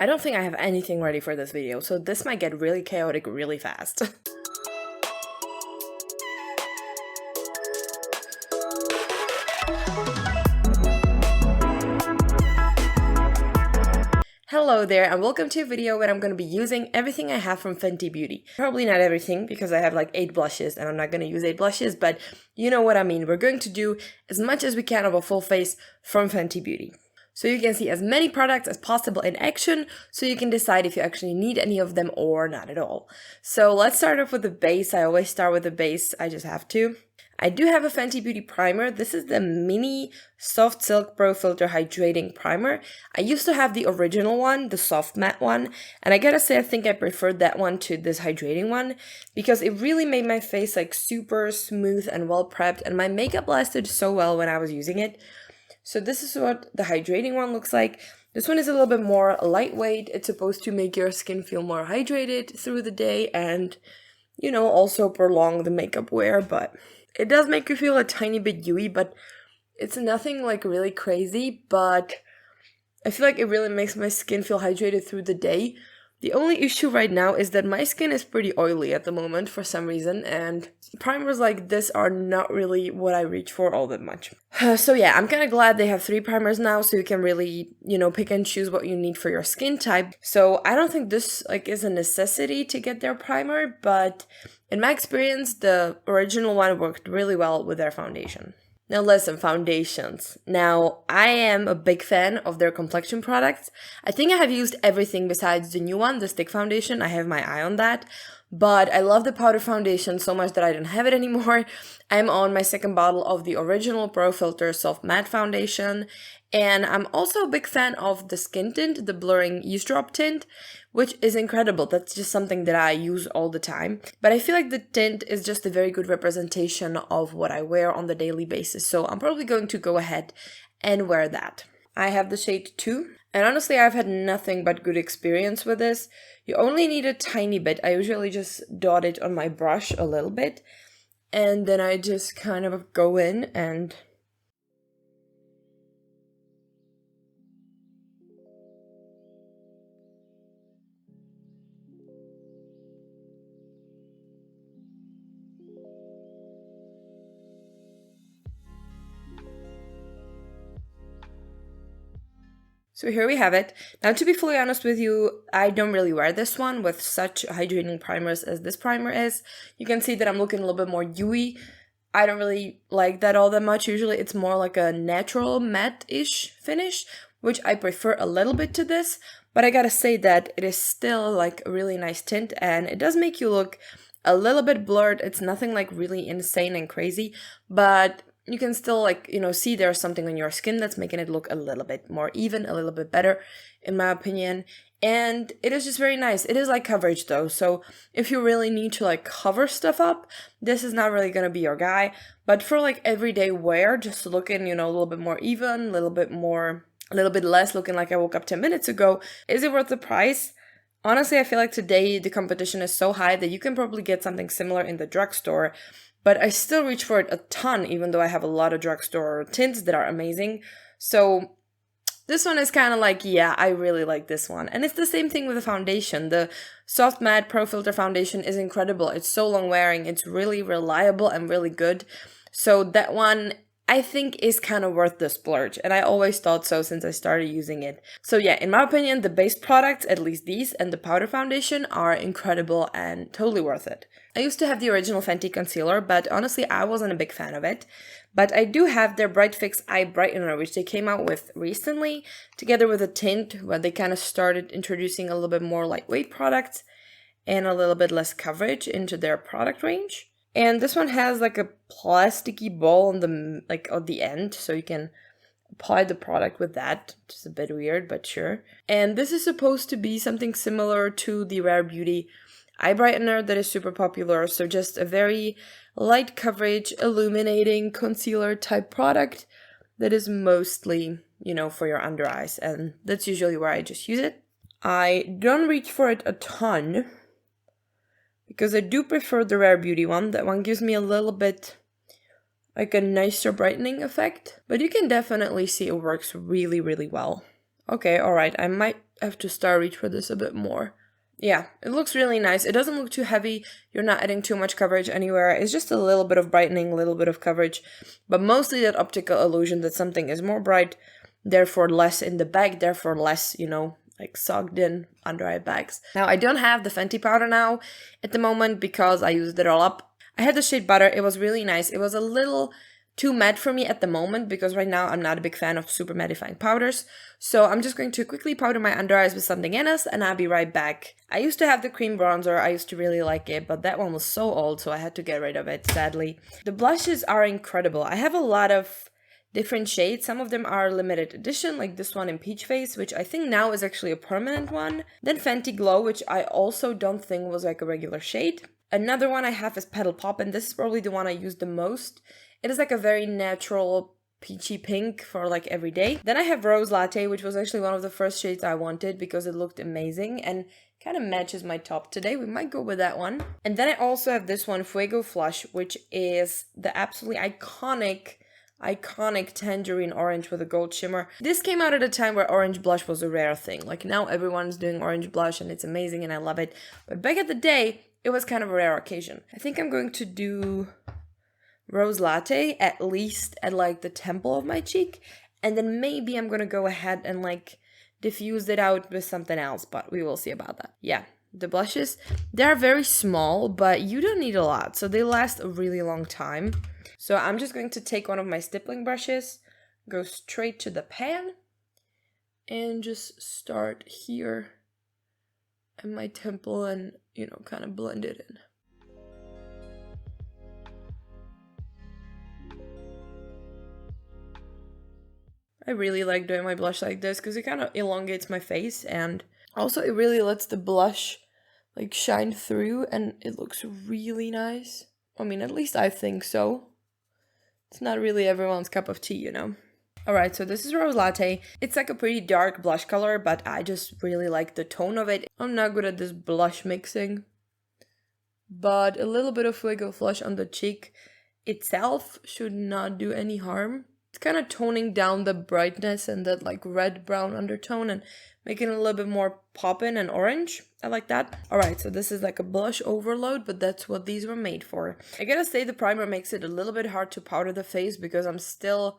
I don't think I have anything ready for this video, so this might get really chaotic really fast. Hello there and welcome to a video where I'm going to be using everything I have from Fenty Beauty. Probably not everything because I have like 8 blushes and I'm not going to use 8 blushes, but you know what I mean. We're going to do as much as we can of a full face from Fenty Beauty. So you can see as many products as possible in action, so you can decide if you actually need any of them or not at all. So let's start off with the base. I always start with the base, I just have to. I do have a Fenty Beauty primer. This is the Mini Soft Silk Pro Filter Hydrating Primer. I used to have the original one, the soft matte one, and I gotta say I think I preferred that one to this hydrating one because it really made my face like super smooth and well prepped, and my makeup lasted so well when I was using it. So this is what the hydrating one looks like. This one is a little bit more lightweight. It's supposed to make your skin feel more hydrated through the day and, you know, also prolong the makeup wear, but it does make you feel a tiny bit dewy, but it's nothing like really crazy, but I feel like it really makes my skin feel hydrated through the day. The only issue right now is that my skin is pretty oily at the moment for some reason, and primers like this are not really what I reach for all that much. So yeah, I'm kind of glad they have 3 primers now, so you can really, you know, pick and choose what you need for your skin type. So I don't think this like is a necessity to get their primer, but in my experience, the original one worked really well with their foundation. Now listen, foundations. Now, I am a big fan of their complexion products. I think I have used everything besides the new one, the stick foundation. I have my eye on that. But I love the powder foundation so much that I don't have it anymore. I'm on my second bottle of the original Pro Filt'r Soft Matte Foundation. And I'm also a big fan of the skin tint, the blurring Eaze drop tint, which is incredible. That's just something that I use all the time. But I feel like the tint is just a very good representation of what I wear on the daily basis. So I'm probably going to go ahead and wear that. I have the shade 2. And honestly, I've had nothing but good experience with this. You only need a tiny bit. I usually just dot it on my brush a little bit. And then I just kind of go in and so here we have it. Now, to be fully honest with you, I don't really wear this one with such hydrating primers as this primer is. You can see that I'm looking a little bit more dewy. I don't really like that all that much. Usually it's more like a natural matte-ish finish, which I prefer a little bit to this. But I gotta say that it is still like a really nice tint, and it does make you look a little bit blurred. It's nothing like really insane and crazy, but you can still, like, you know, see there's something on your skin that's making it look a little bit more even, a little bit better, in my opinion. And it is just very nice. It is like coverage though, so if you really need to like cover stuff up, this is not really gonna be your guy. But for like everyday wear, just looking, you know, a little bit more even, a little bit less looking like I woke up 10 minutes ago, is it worth the price? Honestly, I feel like today the competition is so high that you can probably get something similar in the drugstore. But I still reach for it a ton, even though I have a lot of drugstore tints that are amazing. So this one is kind of like, yeah, I really like this one. And it's the same thing with the foundation. The Soft Matte Pro Filt'r Foundation is incredible. It's so long wearing. It's really reliable and really good. So that one, I think, is kind of worth the splurge. And I always thought so since I started using it. So yeah, in my opinion, the base products, at least these, and the powder foundation are incredible and totally worth it. I used to have the original Fenty concealer, but honestly, I wasn't a big fan of it. But I do have their Bright Fix Eye Brightener, which they came out with recently, together with a tint, where they kind of started introducing a little bit more lightweight products and a little bit less coverage into their product range. And this one has like a plasticky ball on the end, so you can apply the product with that, which is a bit weird, but sure. And this is supposed to be something similar to the Rare Beauty eye brightener that is super popular, so just a very light coverage, illuminating concealer type product that is mostly, you know, for your under eyes, and that's usually where I just use it. I don't reach for it a ton, because I do prefer the Rare Beauty one. That one gives me a little bit like a nicer brightening effect, but you can definitely see it works really, really well. Okay, alright, I might have to start reach for this a bit more. Yeah, it looks really nice. It doesn't look too heavy. You're not adding too much coverage anywhere. It's just a little bit of brightening, a little bit of coverage, but mostly that optical illusion that something is more bright, therefore less in the bag, therefore less, you know, like sogged in under eye bags. Now, I don't have the Fenty powder now at the moment because I used it all up. I had the shade Butter. It was really nice. It was a little too matte for me at the moment because right now I'm not a big fan of super mattifying powders. So I'm just going to quickly powder my under eyes with something else and I'll be right back. I used to have the cream bronzer. I used to really like it, but that one was so old, so I had to get rid of it, sadly. The blushes are incredible. I have a lot of different shades. Some of them are limited edition, like this one in Peach Face, which I think now is actually a permanent one. Then Fenty Glow, which I also don't think was like a regular shade. Another one I have is Petal Pop, and this is probably the one I use the most. It is like a very natural peachy pink for like every day. Then I have Rose Latte, which was actually one of the first shades I wanted because it looked amazing and kind of matches my top today. We might go with that one. And then I also have this one, Fuego Flush, which is the absolutely iconic tangerine orange with a gold shimmer. This came out at a time where orange blush was a rare thing. Like now everyone's doing orange blush and it's amazing and I love it. But back at the day, it was kind of a rare occasion. I think I'm going to do Rose Latte at least at like the temple of my cheek, and then maybe I'm gonna go ahead and like diffuse it out with something else, but we will see about that. Yeah, the blushes, they're very small, but you don't need a lot, so they last a really long time. So I'm just going to take one of my stippling brushes, go straight to the pan, and just start here at my temple and, you know, kind of blend it in. I really like doing my blush like this because it kind of elongates my face, and also it really lets the blush like shine through and it looks really nice. I mean, at least I think so. It's not really everyone's cup of tea, you know. Alright, so this is Rose Latte. It's like a pretty dark blush color, but I just really like the tone of it. I'm not good at this blush mixing, but a little bit of Fuego Flush on the cheek itself should not do any harm. It's kind of toning down the brightness and that like red-brown undertone and making it a little bit more poppin' and orange. I like that. Alright, so this is like a blush overload, but that's what these were made for. I gotta say the primer makes it a little bit hard to powder the face because I'm still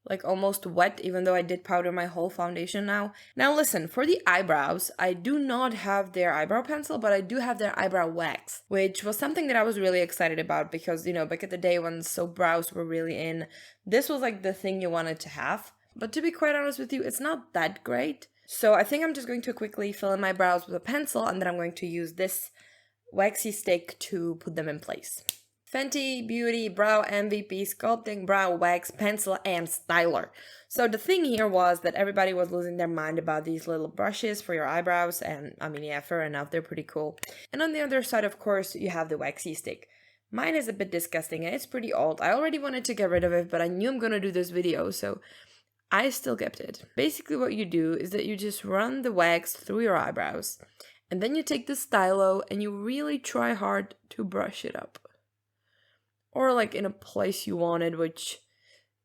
like almost wet, even though I did powder my whole foundation now. Now listen, for the eyebrows, I do not have their eyebrow pencil, but I do have their eyebrow wax, which was something that I was really excited about because, you know, back at the day when soap brows were really in, this was like the thing you wanted to have. But to be quite honest with you, it's not that great. So I think I'm just going to quickly fill in my brows with a pencil, and then I'm going to use this waxy stick to put them in place. Fenty Beauty Brow MVP Sculpting Brow Wax Pencil and Styler. So the thing here was that everybody was losing their mind about these little brushes for your eyebrows, and I mean, yeah, fair enough, they're pretty cool. And on the other side, of course, you have the waxy stick. Mine is a bit disgusting and it's pretty old. I already wanted to get rid of it, but I knew I'm gonna do this video, so I still kept it. Basically what you do is that you just run the wax through your eyebrows, and then you take the stylo and you really try hard to brush it up. Or like in a place you wanted, which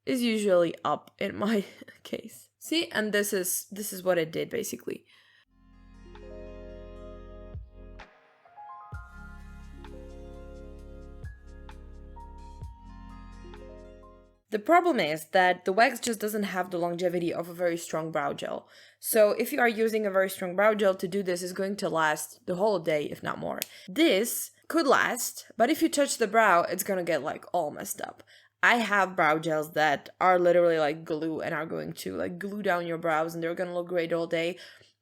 is usually up in my case. See, and this is what it did basically. The problem is that the wax just doesn't have the longevity of a very strong brow gel. So if you are using a very strong brow gel to do this, it's going to last the whole day, if not more. This could last, but if you touch the brow, it's gonna get like all messed up. I have brow gels that are literally like glue and are going to like glue down your brows and they're gonna look great all day.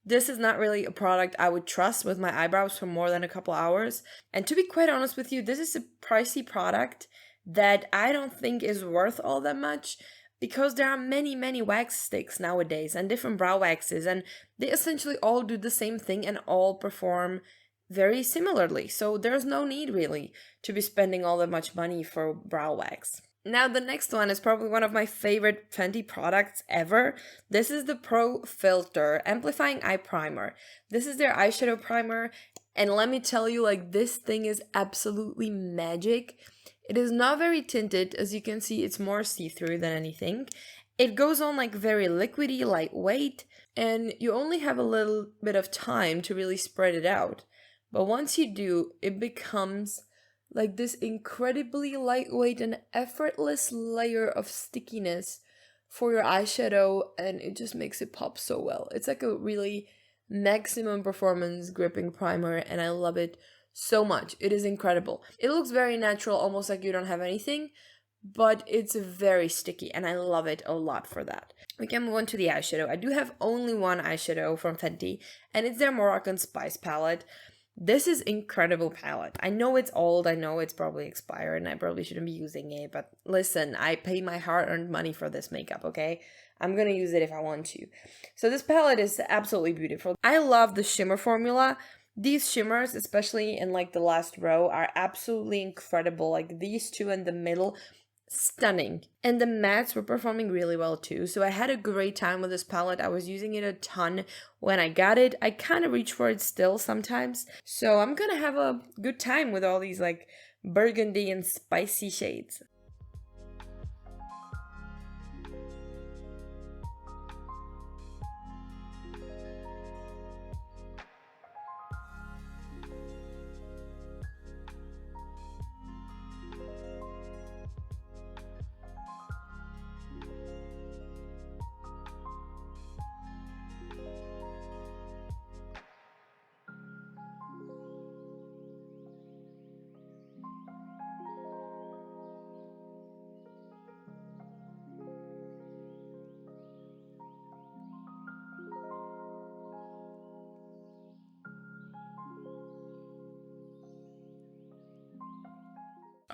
This is not really a product I would trust with my eyebrows for more than a couple hours. And to be quite honest with you, this is a pricey product that I don't think is worth all that much because there are many wax sticks nowadays and different brow waxes, and they essentially all do the same thing and all perform very similarly. So there's no need really to be spending all that much money for brow wax. Now the next one is probably one of my favorite Fenty products ever. This is the Pro Filt'r Amplifying Eye Primer. This is their eyeshadow primer, and let me tell you, like, this thing is absolutely magic. It is not very tinted, as you can see, it's more see-through than anything. It goes on like very liquidy, lightweight, and you only have a little bit of time to really spread it out. But once you do, it becomes like this incredibly lightweight and effortless layer of stickiness for your eyeshadow, and it just makes it pop so well. It's like a really maximum performance gripping primer, and I love it so much. It is incredible. It looks very natural, almost like you don't have anything, but it's very sticky, and I love it a lot for that. We can move on to the eyeshadow. I do have only one eyeshadow from Fenty, and it's their Moroccan Spice palette. This is incredible palette. I know it's old, I know it's probably expired, and I probably shouldn't be using it, but listen, I pay my hard-earned money for this makeup, okay? I'm gonna use it if I want to. So this palette is absolutely beautiful. I love the shimmer formula. These shimmers, especially in like the last row, are absolutely incredible. Like these two in the middle, stunning. And the mattes were performing really well too. So I had a great time with this palette. I was using it a ton when I got it. I kind of reach for it still sometimes. So I'm gonna have a good time with all these like burgundy and spicy shades.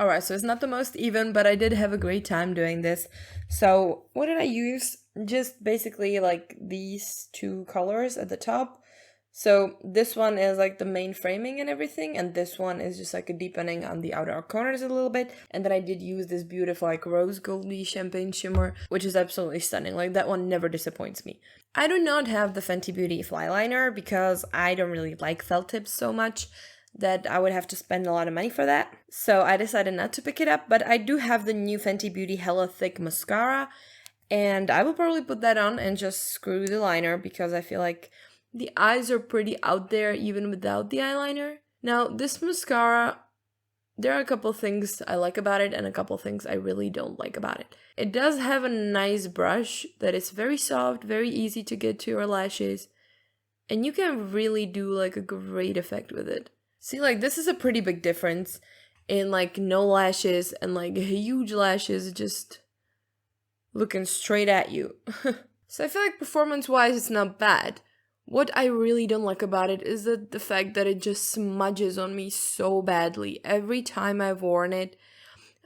Alright, so it's not the most even, but I did have a great time doing this. So what did I use? Just basically like these two colors at the top. So this one is like the main framing and everything, and this one is just like a deepening on the outer corners a little bit. And then I did use this beautiful like rose goldy champagne shimmer, which is absolutely stunning. Like that one never disappoints me. I do not have the Fenty Beauty fly liner because I don't really like felt tips so much that I would have to spend a lot of money for that. So I decided not to pick it up, but I do have the new Fenty Beauty Hella Thick Mascara, and I will probably put that on and just screw the liner because I feel like the eyes are pretty out there even without the eyeliner. Now, this mascara, there are a couple things I like about it and a couple things I really don't like about it. It does have a nice brush that is very soft, very easy to get to your lashes, and you can really do like a great effect with it. See, like, this is a pretty big difference in, like, no lashes and, like, huge lashes just looking straight at you. So I feel like performance-wise, it's not bad. What I really don't like about it is the fact that it just smudges on me so badly. Every time I've worn it,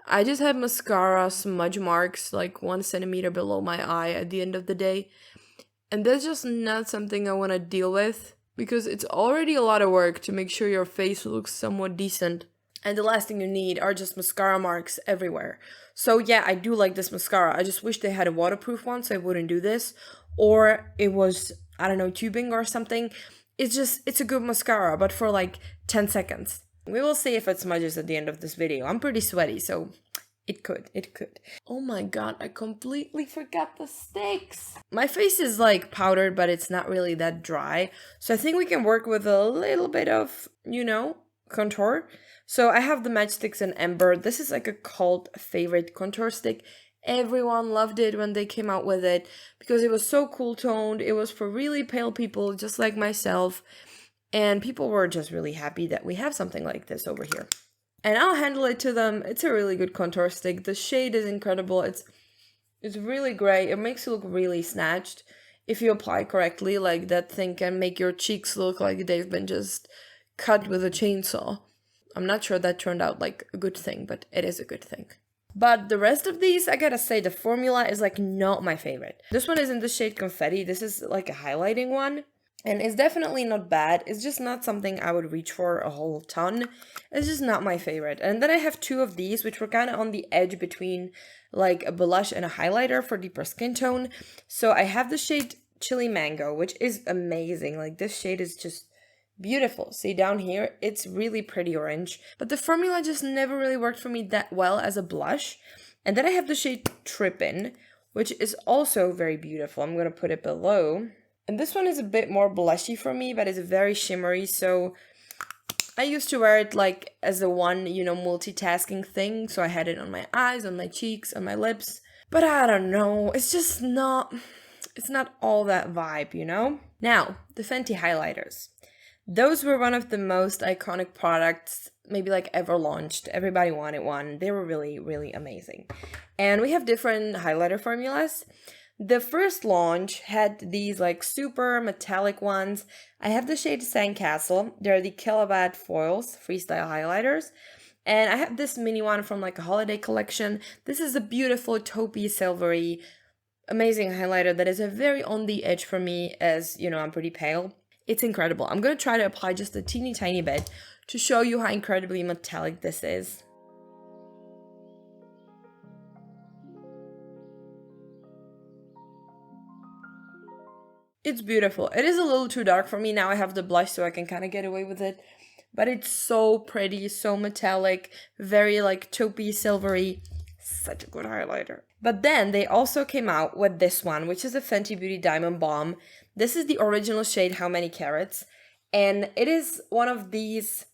I just have mascara smudge marks, like 1 centimeter below my eye at the end of the day. And that's just not something I want to deal with, because it's already a lot of work to make sure your face looks somewhat decent. And the last thing you need are just mascara marks everywhere. So yeah, I do like this mascara. I just wish they had a waterproof one so I wouldn't do this. Or it was, I don't know, tubing or something. It's a good mascara, but for like 10 seconds. We will see if it smudges at the end of this video. I'm pretty sweaty, so it could. Oh my god, I completely forgot the sticks. My face is like powdered, but it's not really that dry. So I think we can work with a little bit of, contour. So I have the Matchsticks in Ember. This is like a cult favorite contour stick. Everyone loved it when they came out with it because it was so cool toned. It was for really pale people just like myself. And people were just really happy that we have something like this over here. And I'll handle it to them. It's a really good contour stick. The shade is incredible. It's really great. It makes you look really snatched. If you apply correctly, like that thing can make your cheeks look like they've been just cut with a chainsaw. I'm not sure that turned out like a good thing, but it is a good thing. But the rest of these, I gotta say, the formula is like not my favorite. This one is in the shade Confetti. This is like a highlighting one. And it's definitely not bad. It's just not something I would reach for a whole ton. It's just not my favorite. And then I have two of these, which were kind of on the edge between like a blush and a highlighter for deeper skin tone. So I have the shade Chili Mango, which is amazing. Like this shade is just beautiful. See down here, it's really pretty orange. But the formula just never really worked for me that well as a blush. And then I have the shade Trippin', which is also very beautiful. I'm going to put it below. And this one is a bit more blushy for me, but it's very shimmery, so I used to wear it like as a one, you know, multitasking thing. So I had it on my eyes, on my cheeks, on my lips. But I don't know, it's not all that vibe, you know? Now, the Fenty highlighters. Those were one of the most iconic products maybe like ever launched. Everybody wanted one. They were really, really amazing. And we have different highlighter formulas. The first launch had these like super metallic ones. I have the shade Sandcastle. They're the Kilowatt Foils Freestyle highlighters. And I have this mini one from like a holiday collection. This is a beautiful taupey silvery, amazing highlighter that is a very on the edge for me, as you know, I'm pretty pale. It's incredible. I'm going to try to apply just a teeny tiny bit to show you how incredibly metallic this is. It's beautiful. It is a little too dark for me. Now I have the blush so I can kind of get away with it. But it's so pretty, so metallic, very like taupey, silvery. Such a good highlighter. But then they also came out with this one, which is a Fenty Beauty Diamond Bomb. This is the original shade, How Many Carats? And it is one of these,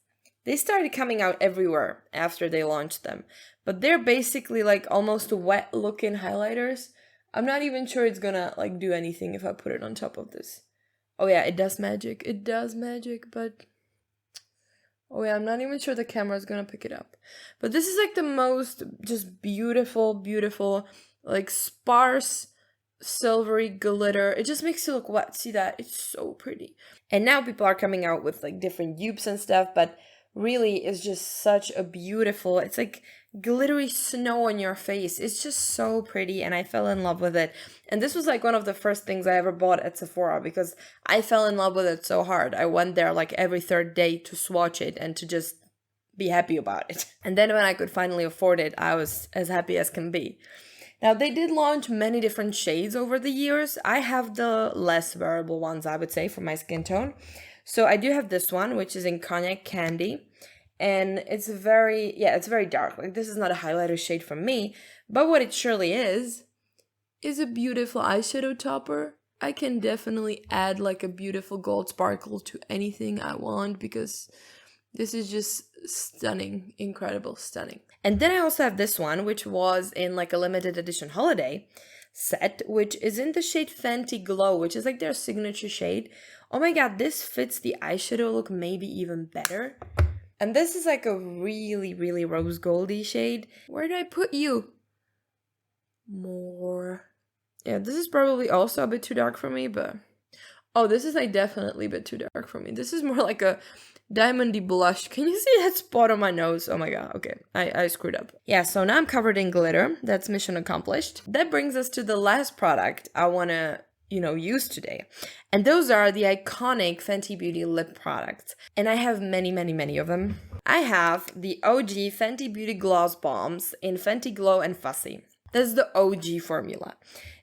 they started coming out everywhere after they launched them. But they're basically like almost wet looking highlighters. I'm not even sure it's gonna like do anything if I put it on top of this. Oh yeah, it does magic. It does magic, but oh yeah, I'm not even sure the camera is gonna pick it up. But this is like the most just beautiful, beautiful, like sparse, silvery glitter. It just makes it look wet. See that? It's so pretty. And now people are coming out with like different dupes and stuff, but really it's just such a beautiful, it's like glittery snow on your face. It's just so pretty, and I fell in love with it. And this was like one of the first things I ever bought at Sephora because I fell in love with it so hard. I went there like every third day to swatch it and to just be happy about it. And then when I could finally afford it, I was as happy as can be. Now, they did launch many different shades over the years. I have the less wearable ones, I would say, for my skin tone. So I do have this one, which is in Cognac Candy. And it's very dark. Like, this is not a highlighter shade for me. But what it surely is a beautiful eyeshadow topper. I can definitely add like a beautiful gold sparkle to anything I want because this is just stunning, incredible, stunning. And then I also have this one, which was in like a limited edition holiday set, which is in the shade Fenty Glow, which is like their signature shade. Oh my god, this fits the eyeshadow look maybe even better. And this is like a really, really rose goldy shade. Where did I put you? More. Yeah, this is probably also a bit too dark for me, but... Oh, this is like definitely a bit too dark for me. This is more like a diamondy blush. Can you see that spot on my nose? Oh my god, okay. I screwed up. Yeah, so now I'm covered in glitter. That's mission accomplished. That brings us to the last product I want to, use today. And those are the iconic Fenty Beauty lip products. And I have many, many, many of them. I have the OG Fenty Beauty Gloss Bombs in Fenty Glow and Fussy. That's the OG formula.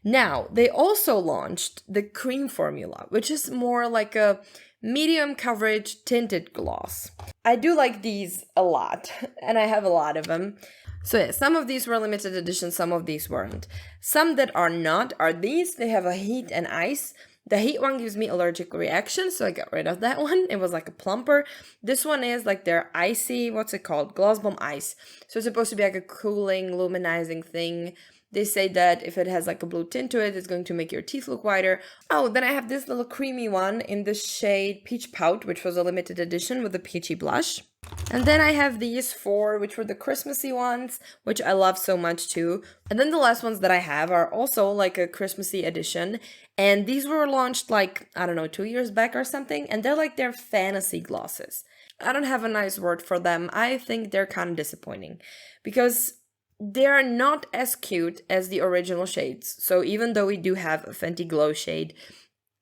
Now, they also launched the cream formula, which is more like a medium coverage tinted gloss. I do like these a lot, and I have a lot of them. So yeah, some of these were limited edition, some of these weren't. Some that are not are these. They have a heat and ice. The heat one gives me allergic reaction, so I got rid of that one. It was like a plumper. This one is like their icy, what's it called? Gloss Bomb Ice. So it's supposed to be like a cooling, luminizing thing. They say that if it has like a blue tint to it, it's going to make your teeth look whiter. Oh, then I have this little creamy one in the shade Peach Pout, which was a limited edition with a peachy blush. And then I have these four, which were the Christmassy ones, which I love so much too. And then the last ones that I have are also like a Christmassy edition. And these were launched like, I don't know, 2 years back or something. And they're like their fantasy glosses. I don't have a nice word for them. I think they're kind of disappointing because they are not as cute as the original shades. So even though we do have a Fenty Glow shade,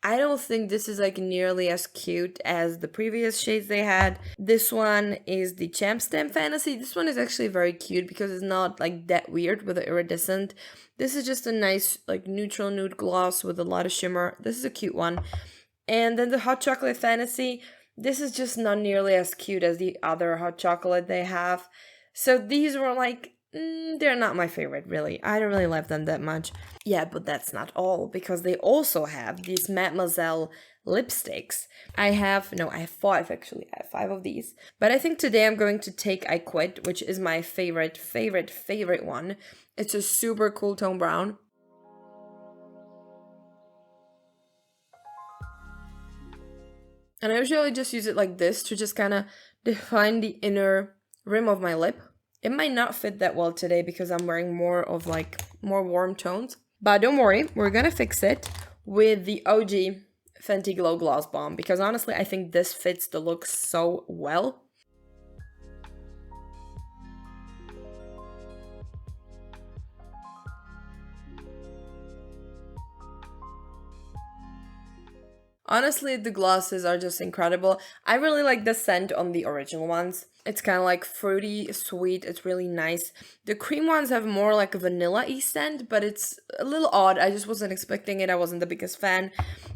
I don't think this is like nearly as cute as the previous shades they had. This one is the Champ Stamp Fantasy. This one is actually very cute because it's not like that weird with the iridescent. This is just a nice like neutral nude gloss with a lot of shimmer. This is a cute one. And then the Hot Chocolate Fantasy. This is just not nearly as cute as the other hot chocolate they have. So these were like they're not my favorite, really. I don't really love them that much. Yeah, but that's not all, because they also have these Mademoiselle lipsticks. I have 5 actually. I have 5 of these. But I think today I'm going to take I Quit, which is my favorite one. It's a super cool tone brown. And I usually just use it like this to just kind of define the inner rim of my lip. It might not fit that well today because I'm wearing more warm tones. But don't worry, we're gonna fix it with the OG Fenty Glow Gloss Bomb, because honestly I think this fits the look so well. Honestly, the glosses are just incredible. I really like the scent on the original ones. It's kind of like fruity, sweet, it's really nice. The cream ones have more like a vanilla-y scent, but it's a little odd. I just wasn't expecting it, I wasn't the biggest fan.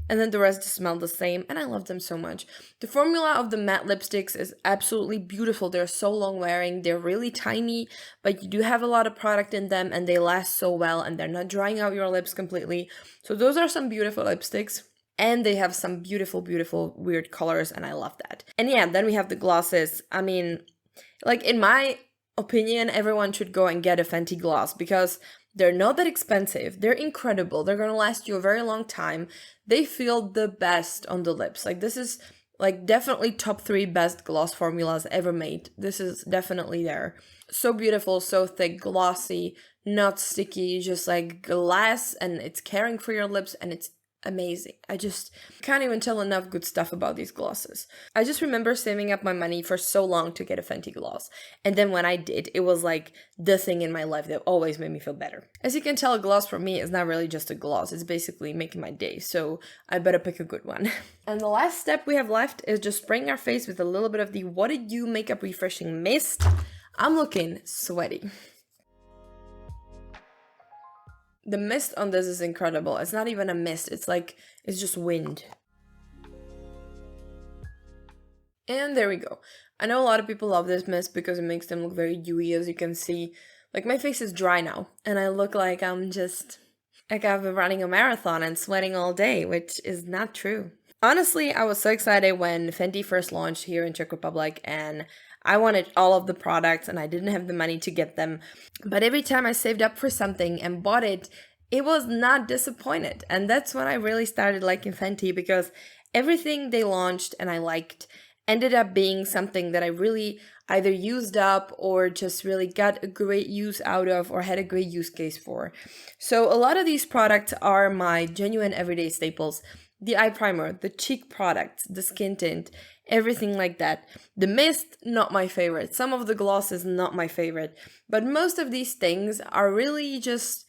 And then the rest just smell the same, and I love them so much. The formula of the matte lipsticks is absolutely beautiful. They're so long wearing, they're really tiny, but you do have a lot of product in them, and they last so well, and they're not drying out your lips completely. So those are some beautiful lipsticks. And they have some beautiful, beautiful, weird colors, and I love that. And yeah, then we have the glosses. I mean, like, in my opinion, everyone should go and get a Fenty gloss because they're not that expensive. They're incredible. They're gonna last you a very long time. They feel the best on the lips. Like, this is, like, definitely top 3 best gloss formulas ever made. This is definitely there. So beautiful, so thick, glossy, not sticky, just like glass, and it's caring for your lips, and it's amazing. I just can't even tell enough good stuff about these glosses. I just remember saving up my money for so long to get a Fenty gloss, and then when I did, it was like the thing in my life that always made me feel better. As you can tell, a gloss for me is not really just a gloss, it's basically making my day, so I better pick a good one. And the last step we have left is just spraying our face with a little bit of the What Did You Makeup Refreshing Mist. I'm looking sweaty. The mist on this is incredible. It's not even a mist, it's just wind. And there we go. I know a lot of people love this mist because it makes them look very dewy, as you can see. Like, my face is dry now, and I look like I've been running a marathon and sweating all day, which is not true. Honestly, I was so excited when Fenty first launched here in Czech Republic, and I wanted all of the products and I didn't have the money to get them. But every time I saved up for something and bought it, it was not disappointed. And that's when I really started liking Fenty, because everything they launched and I liked ended up being something that I really either used up or just really got a great use out of or had a great use case for. So a lot of these products are my genuine everyday staples. The eye primer, the cheek products, the skin tint, everything like that. The mist, not my favorite. Some of the glosses, not my favorite. But most of these things are really just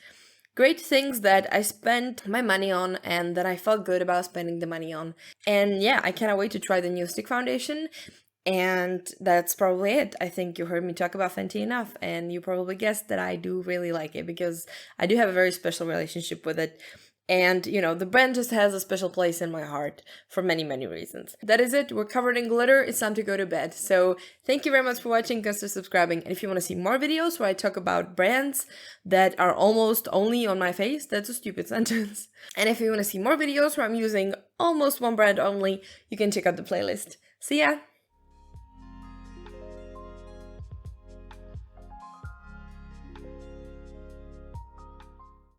great things that I spent my money on and that I felt good about spending the money on. And yeah, I cannot wait to try the new stick foundation. And that's probably it. I think you heard me talk about Fenty enough, and you probably guessed that I do really like it because I do have a very special relationship with it. And, you know, the brand just has a special place in my heart for many, many reasons. That is it. We're covered in glitter. It's time to go to bed. So thank you very much for watching. Consider subscribing. And if you want to see more videos where I talk about brands that are almost only on my face, that's a stupid sentence. And if you want to see more videos where I'm using almost one brand only, you can check out the playlist. See ya!